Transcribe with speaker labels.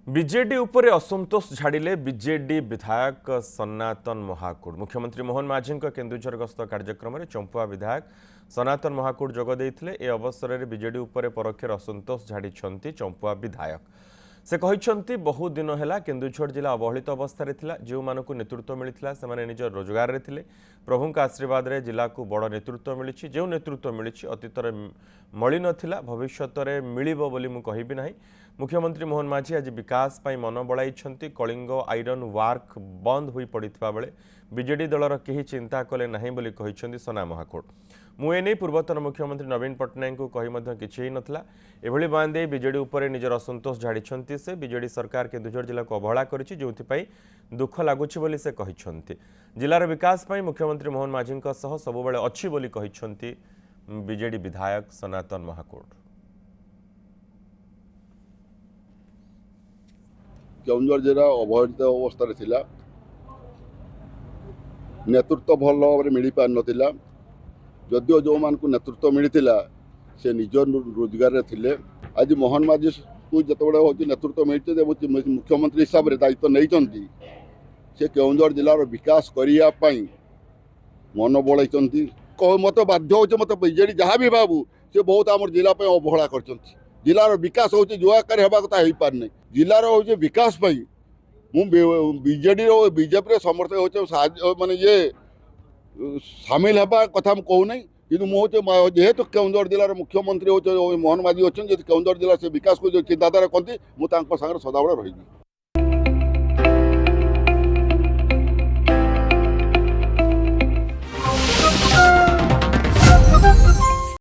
Speaker 1: BJD उपरे असंतोष झाड़िले BJD विधायक सनातन महाकूट। मुख्यमंत्री मोहन माझी केन्दुझर गस्त कार्यक्रम में चंपुआ विधायक सनातन महाकूट जोग देइथिले। ए अवसर में बीजेडी उपरे परोक्षर असंतोष झाड़ी चंपुआ विधायक। से कहते बहु दिन है केन्दुझर जिला अवहेलित अवस्था जो मानक नेतृत्व मिलता से निज रोजगार रे थिले। प्रभु आशीर्वाद रे जिला को बड़ नेतृत्व मिली। जो नेतृत्व मिली अतीत मली नथिला भविष्यत में मिलिबो बोली मु कहिबि नाही। मुख्यमंत्री मोहन माझी आज विकास पाई मन बड़ाई। कलिंग आयरन वार्क बंद हो पड़ा बेले बीजेडी दलर केही चिंता कले नहीं बोली कहिसेंती सना महाकूट। मुझे पूर्वतन मुख्यमंत्री नवीन पट्टनायक को कही किसी नथिला। एभली बयान दे बीजेडी उपर निजर असंतोष झाड़ी से बीजेडी सरकार केन्दुझर जिला को अवहेला करिछि, जोथिपाई दुख लागुछि बोली से कहिसेंती। जिलार विकास पाई मुख्यमंत्री मोहन माझी सह सबुबेले अछि बोली कहिसेंती बीजेडी विधायक सनातन महाकूट।
Speaker 2: केन्दुझर जिला अवहेलित अवस्था नेतृत्व भल भाव मिल पार नाला। जदिओ जो मान को नेतृत्व मिलता से निज रोजगार थे। आज मोहन माझी को जिते हूँ नेतृत्व मिलते मुख्यमंत्री हिसाब से दायित्व नहीं से केन्दुझर जिलार विकास करने मन बढ़ाई। मत बाध्य हो मत बीजेडी जहाँ भी बाबू से बहुत आम जिला अवहेला कर जिलार विकास हूँ जो आकार होगा कथा हो पार नहीं। जिलार हूँ विकास बीजेडी बीजेपी समर्थक हो माने ये सामिल होगा कथा कहूना कि जेहेतु केन्दुझर जिलार मुख्यमंत्री हो मोहन माझी अच्छा केन्दुझर जिला से विकास को जो चिंताधारा कहती मुझे सदाबले रही।